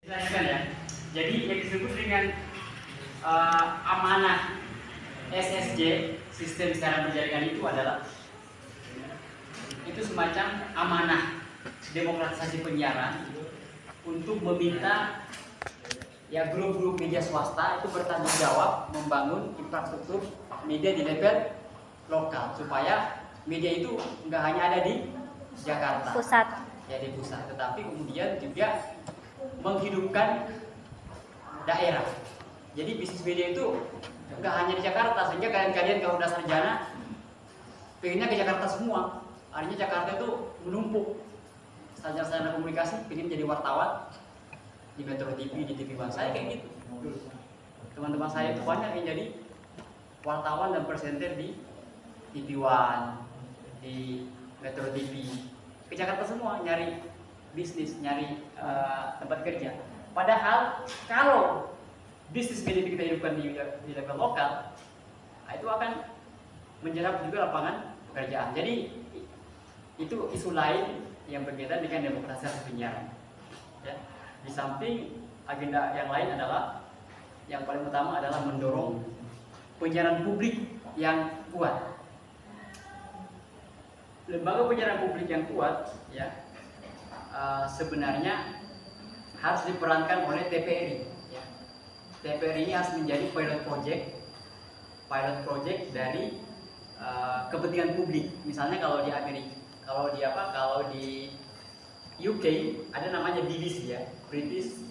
Ditanyakan ya. Jadi yang disebut dengan amanah SSJ, sistem siaran berjaringan itu adalah semacam amanah demokratisasi penyiaran untuk meminta ya grup-grup media swasta itu bertanggung jawab membangun infrastruktur media di level lokal supaya media itu nggak hanya ada di Jakarta pusat ya, di pusat, tetapi kemudian juga menghidupkan daerah. Jadi bisnis media itu nggak hanya di Jakarta, sehingga kalian kalau udah sarjana pengennya ke Jakarta semua. Artinya Jakarta itu menumpuk sarjana komunikasi pengen jadi wartawan di Metro TV, di TV One. Saya kayak gitu. Teman-teman saya itu banyak yang jadi wartawan dan presenter di TV One, di Metro TV. Ke Jakarta semua nyari bisnis, nyari tempat kerja. Padahal kalau bisnis media kita hidupkan di level lokal, itu akan menyerap juga lapangan pekerjaan. Jadi itu isu lain yang berkaitan dengan demokratisasi penyiaran. Ya. Di samping agenda yang lain adalah yang paling utama adalah mendorong penyiaran publik yang kuat. Lembaga penyiaran publik yang kuat, ya, sebenarnya harus diperankan oleh TVRI. Ya. TVRI ini harus menjadi pilot project dari kepentingan publik. Misalnya kalau di Amerika, kalau di UK ada namanya BBC ya, British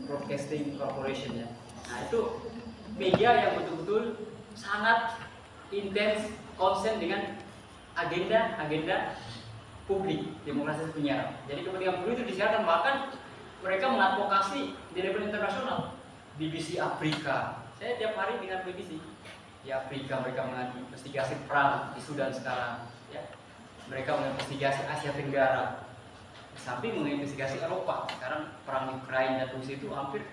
Broadcasting Corporation ya. Nah itu media yang betul-betul sangat intens konsen dengan agenda publik, demokrasi penyiaran. Jadi kepentingan publik itu disiarkan, bahkan mereka mengadvokasi di level internasional. BBC Afrika, saya tiap hari dengan BBC di Afrika, mereka menginvestigasi perang di Sudan sekarang. Ya. Mereka menginvestigasi Asia Tenggara, di samping menginvestigasi Eropa. Sekarang perang Ukraina dan Rusia itu hampir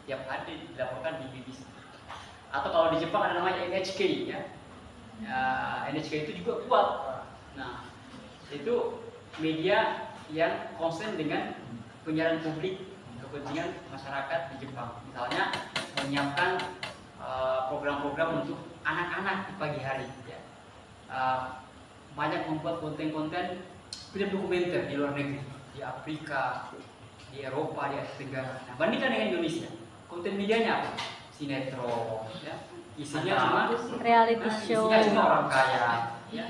tiap hari dilaporkan di BBC. Atau kalau di Jepang ada namanya NHK ya. NHK itu juga kuat. Nah, itu media yang konsen dengan penyiaran publik kepentingan masyarakat di Jepang. Misalnya menyiapkan program-program untuk anak-anak di pagi hari. Ya. Banyak membuat konten-konten film dokumenter di luar negeri, di Afrika, di Eropa, di Asia Tenggara. Nah, bandingkan dengan Indonesia, konten medianya apa? Sinetron, ya. Isinya cuma reality show, isinya cuma orang kaya, ya.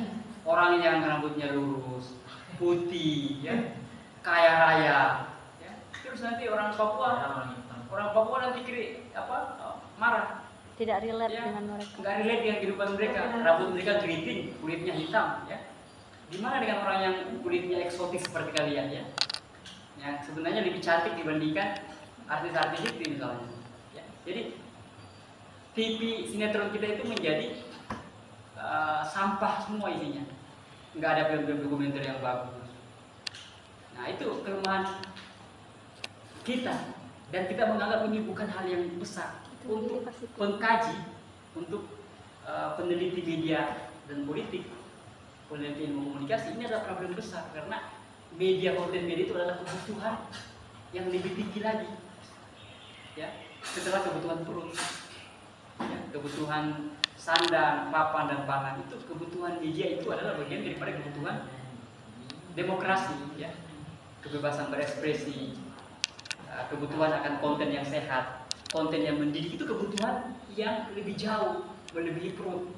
Orang yang rambutnya lurus, putih, ya, kaya raya, ya. Terus nanti orang Papua nanti marah. tidak relate Ya, dengan mereka. nggak relate dengan kehidupan mereka. Rambut mereka keriting, kulitnya hitam, ya. Gimana dengan orang yang kulitnya eksotis seperti kalian, ya? Yang sebenarnya lebih cantik dibandingkan artis-artis itu misalnya. Ya. Jadi TV sinetron kita itu menjadi sampah semua isinya. Nggak ada film-film dokumenter yang bagus. Nah itu kelemahan kita, dan kita menganggap ini bukan hal yang besar. Untuk pengkaji, untuk peneliti media dan politik, peneliti ilmu komunikasi, ini adalah problem besar karena konten media itu adalah kebutuhan yang lebih tinggi lagi, ya, setelah kebutuhan perut, ya, kebutuhan sandang, papan dan pangan. Itu kebutuhan media itu adalah bagian daripada kebutuhan demokrasi, ya, kebebasan berekspresi, kebutuhan akan konten yang sehat. Konten yang mendidik itu kebutuhan yang lebih jauh, melebihi perut.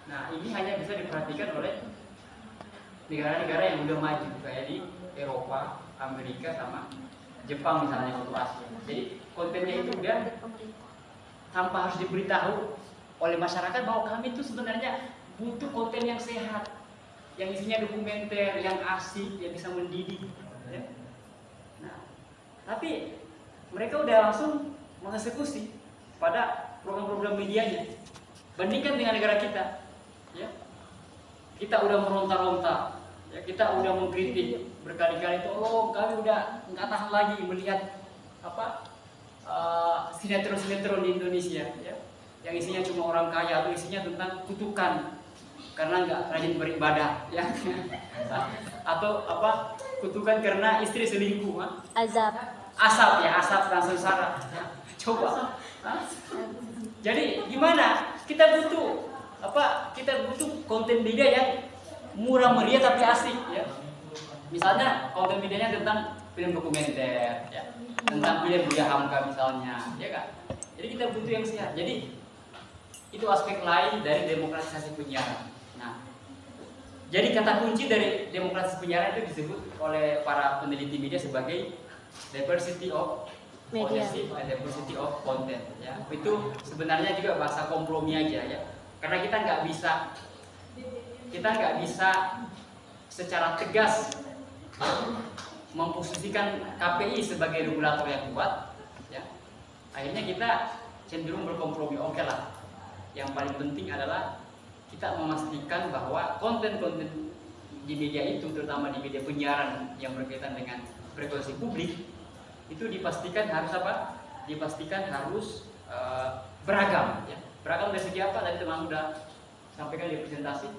Nah, ini hanya bisa diperhatikan oleh negara-negara yang udah maju, kayak di Eropa, Amerika, sama Jepang misalnya, untuk Asia. Jadi kontennya itu udah tanpa harus diberitahu oleh masyarakat bahwa kami itu sebenarnya butuh konten yang sehat, yang isinya dokumenter, yang asik, yang bisa mendidik. Ya. Nah, tapi mereka udah langsung mengeksekusi pada program-program medianya. Bandingkan dengan negara kita, ya. Kita udah meronta-ronta, ya, kita udah mengkritik berkali-kali, tolong kami udah nggak tahan lagi melihat sinetron-sinetron di Indonesia, ya, yang isinya cuma orang kaya atau isinya tentang kutukan karena nggak rajin beribadah, ya. Atau kutukan karena istri selingkuh, Azab asap ya, asap dan sengsara. Ya, coba. Hah? Jadi gimana? Kita butuh apa? Kita butuh konten media yang murah meriah tapi asik ya. Misalnya konten medianya tentang film dokumenter ya, tentang film Buya Hamka misalnya, ya kan? Jadi kita butuh yang sehat. Jadi itu aspek lain dari demokratisasi penyiaran. Nah, jadi kata kunci dari demokratisasi penyiaran itu disebut oleh para peneliti media sebagai diversity of ownership and diversity of content. Ya, itu sebenarnya juga bahasa kompromi aja ya. Karena kita nggak bisa secara tegas memposisikan KPI sebagai regulator yang kuat. Ya, akhirnya kita cenderung berkompromi. Oke lah. Yang paling penting adalah kita memastikan bahwa konten-konten di media itu, terutama di media penyiaran yang berkaitan dengan frekuensi publik, itu dipastikan harus apa? Dipastikan harus beragam. Ya. Beragam dari segi apa? Tadi teman sudah sampaikan di presentasi.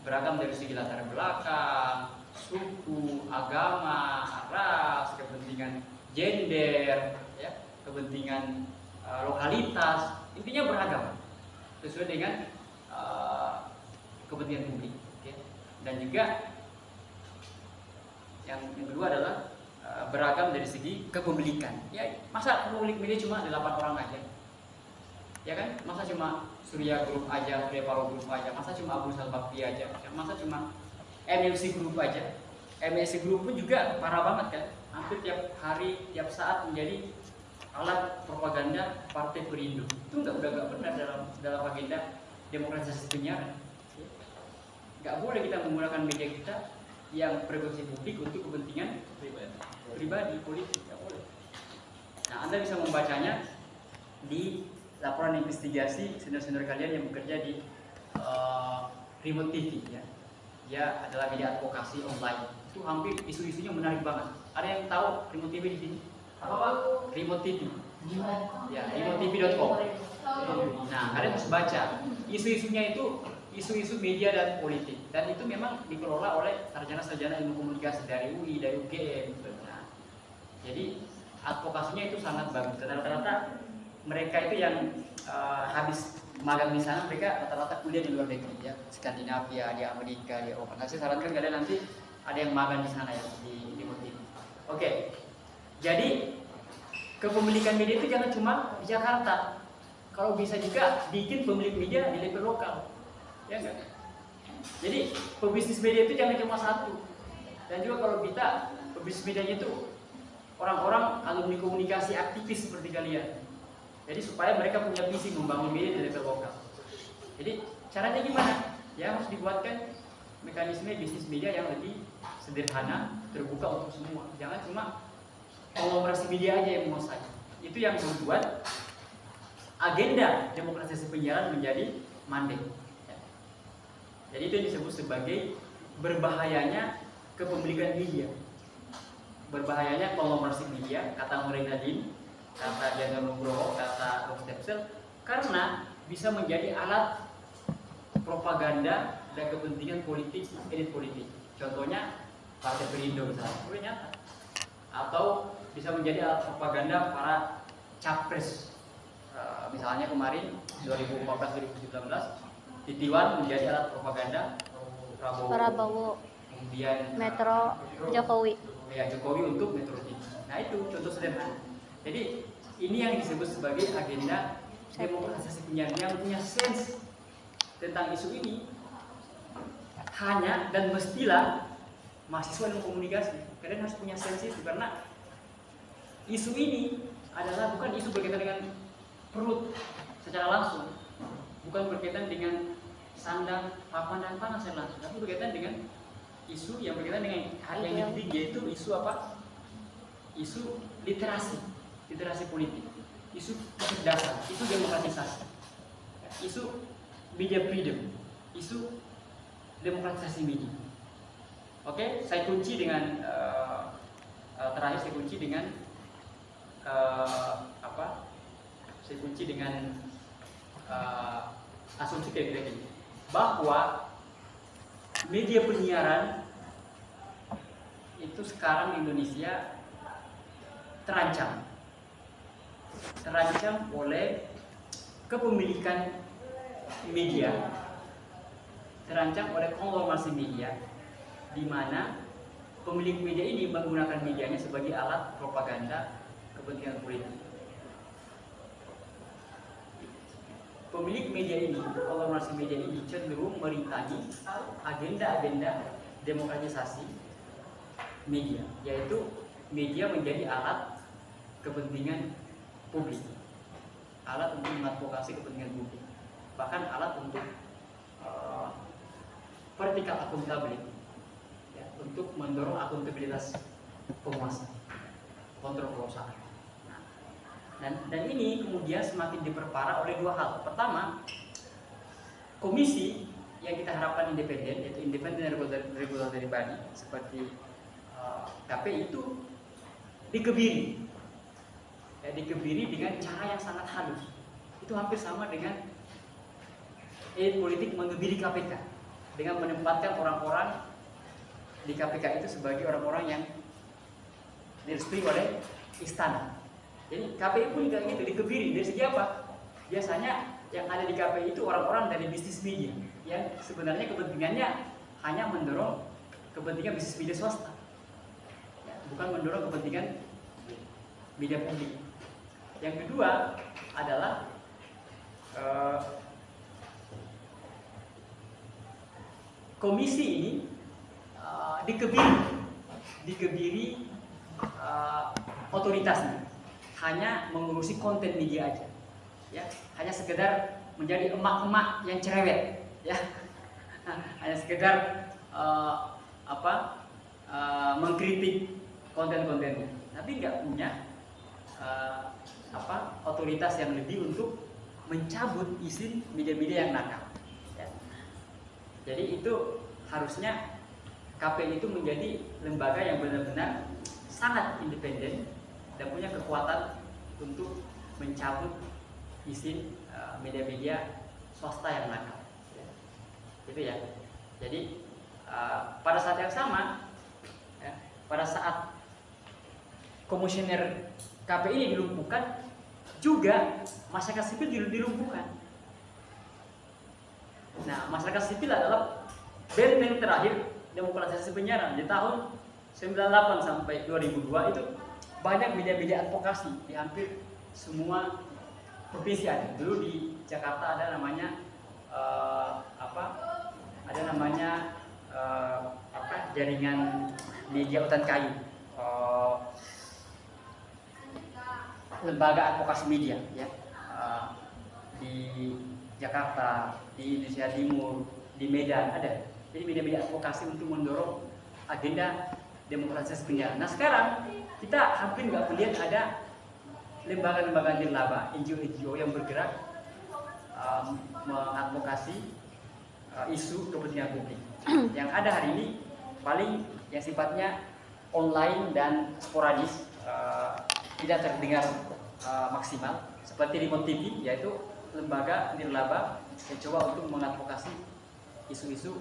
Beragam dari segi latar belakang, suku, agama, ras, kepentingan gender, ya, kepentingan lokalitas, intinya beragam sesuai dengan kepentingan publik. Okay. Dan juga yang kedua adalah beragam dari segi kepemilikan. Ya, masa pemilik media cuma 8 orang aja? Ya kan? Masa cuma Surya Group aja, Surya Paloh Group aja? Masa cuma Abu Rizal Bakri aja? Masa cuma MLC Group aja? MLC Group pun juga parah banget kan? Hampir tiap hari, tiap saat menjadi alat propaganda Partai Perindo. Itu udah nggak benar dalam agenda demokratisasi penyiaran. Nggak boleh kita menggunakan media kita yang frekuensi publik untuk kepentingan pribadi politik, nggak boleh. Nah, Anda bisa membacanya di laporan investigasi senior-senior kalian yang bekerja di Remote TV ya. Dia adalah media advokasi online. Itu hampir isu-isunya menarik banget. Ada yang tahu Remote TV di sini? Apa Pak? Remote TV. Ya, remotetv.com. Nah, kalian harus baca. Isu-isunya itu isu-isu media dan politik. Dan itu memang dikelola oleh sarjana-sarjana ilmu komunikasi dari UI, dari UGM. Nah, jadi advokasinya itu sangat bagus. Rata-rata mereka itu yang habis magang di sana, mereka rata-rata kuliah di luar negeri ya, Skandinavia, di Amerika, di Eropa. Nah, saya sarankan kalian nanti ada yang magang di sana ya, di Motif. Oke, jadi kepemilikan media itu jangan cuma di Jakarta. Kalau bisa juga bikin pemilik media di level lokal, ya enggak? Jadi pebisnis media itu jangan cuma satu. Dan juga kalau kita pebisnis medianya itu orang-orang alumni komunikasi aktivis seperti kalian. Jadi supaya mereka punya visi membangun media di level lokal. Jadi caranya gimana? Ya harus dibuatkan mekanisme bisnis media yang lebih sederhana, terbuka untuk semua. Jangan cuma konglomerasi media aja yang menguasai. Itu yang membuat agenda demokratisasi penyiaran menjadi mandek. Ya. Jadi itu yang disebut sebagai berbahayanya kepemilikan media. Berbahayanya konglomerasi media, kata Murai Nadine, kata Diana Nugroho, kata Rob Stepsel, karena bisa menjadi alat propaganda dan kepentingan politik, elit politik. Contohnya Partai Perindo misalnya, udah nyata. Atau bisa menjadi alat propaganda para capres. Misalnya kemarin 2014-2019, Titiwan menjadi alat propaganda Prabowo. Kemudian Metro Jokowi. Ya, Jokowi untuk Metro TV. Nah itu contoh sederhana. Jadi ini yang disebut sebagai agenda demokratisasi penyiaran yang punya sense tentang isu ini hanya dan mestilah mahasiswa ilmu komunikasi. Kalian harus punya sense itu karena isu ini adalah bukan isu berkaitan dengan perut secara langsung, bukan berkaitan dengan sandang, papan dan pangan secara langsung, tapi berkaitan dengan isu yang berkaitan dengan yang penting, yaitu isu apa? Isu literasi politik, isu kecerdasan, isu demokratisasi, isu media freedom, isu demokratisasi media. Oke, saya kunci dengan terakhir saya kunci dengan Saya kunci dengan asumsi kayak gini, bahwa media penyiaran itu sekarang di Indonesia terancam oleh kepemilikan media, terancam oleh konglomerasi media, di mana pemilik media ini menggunakan medianya sebagai alat propaganda kepentingan politik. Pemilik media ini, konglomerasi media ini cenderung merintangi agenda-agenda demokratisasi media, yaitu media menjadi alat kepentingan publik, alat untuk mengadvokasi kepentingan publik, bahkan alat untuk vertikal akuntabilitas, ya, untuk mendorong akuntabilitas penguasa, kontrol kekuasaan. Dan ini kemudian semakin diperparah oleh dua hal. Pertama, komisi yang kita harapkan independen, yaitu Independent Regulatory Body seperti KPI itu dikebiri, ya, dikebiri dengan cara yang sangat halus. Itu hampir sama dengan elit politik mengebiri KPK dengan menempatkan orang-orang di KPK itu sebagai orang-orang yang direstui oleh istana. Jadi KPI pun juga gitu, dikebiri. Dari segi apa? Biasanya yang ada di KPI itu orang-orang dari bisnis media yang sebenarnya kepentingannya hanya mendorong kepentingan bisnis media swasta, ya, bukan mendorong kepentingan media publik. Yang kedua adalah komisi ini dikebiri otoritasnya hanya mengurusi konten media aja, ya, hanya sekedar menjadi emak-emak yang cerewet, ya, hanya sekedar mengkritik konten-kontennya, tapi nggak punya otoritas yang lebih untuk mencabut izin media-media yang nakal, ya. Jadi itu harusnya KPI itu menjadi lembaga yang benar-benar sangat independen dan punya kekuatan untuk mencabut izin media-media swasta yang nakal, ya. Gitu ya. Jadi pada saat yang sama, ya, pada saat komisioner KPI ini dilumpuhkan, juga masyarakat sipil dilumpuhkan. Nah, masyarakat sipil adalah benteng terakhir demokratisasi penyiaran. Di tahun 98 sampai 2002 itu banyak media-media advokasi di hampir semua provinsi ada. Dulu di Jakarta ada namanya jaringan media hutan kayu, lembaga advokasi media, ya, di Jakarta, di Indonesia Timur, di Medan ada. Jadi media-media advokasi untuk mendorong agenda demokratisasi penyiaran. Nah sekarang kita hampir nggak melihat ada lembaga-lembaga nirlaba, NGO yang bergerak mengadvokasi isu kepentingan publik. Yang ada hari ini paling yang sifatnya online dan sporadis, tidak terdengar maksimal, seperti Remote TV, yaitu lembaga nirlaba yang coba untuk mengadvokasi isu-isu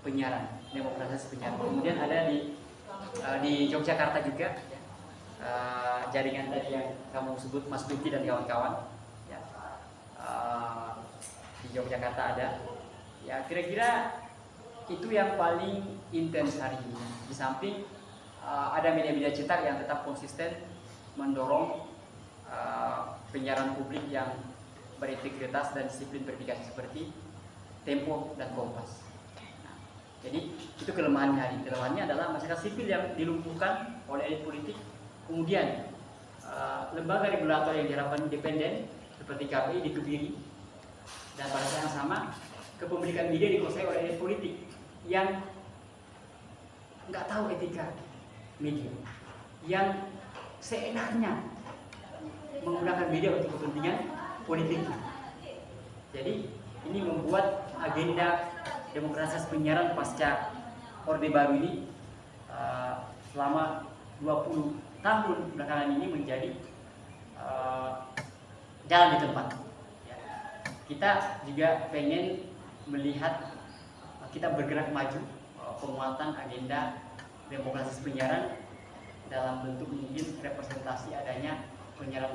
penyiaran, demokratisasi penyiaran. Kemudian ada di Yogyakarta juga, ya, jaringan tadi yang kamu sebut Mas Duki dan kawan-kawan, ya, di Yogyakarta ada. Ya kira-kira itu yang paling intens hari ini. Di samping ada media-media cetak yang tetap konsisten mendorong penyiaran publik yang berintegritas dan disiplin verifikasi seperti Tempo dan Kompas. Nah, jadi itu kelemahannya hari. Kelemahannya adalah masyarakat sipil yang dilumpuhkan oleh elit politik. Kemudian lembaga regulator yang diharapkan independen seperti KPI dikebiri, dan pada saat yang sama kepemilikan media dikuasai oleh elit politik yang nggak tahu etika media, yang seenaknya menggunakan media untuk kepentingan politik. Jadi ini membuat agenda demokratisasi penyiaran pasca Orde Baru ini selama 20 tahun belakangan ini menjadi jalan di tempat. Ya. Kita juga pengen melihat kita bergerak maju penguatan agenda demokratisasi penyiaran dalam bentuk mungkin representasi adanya penyiaran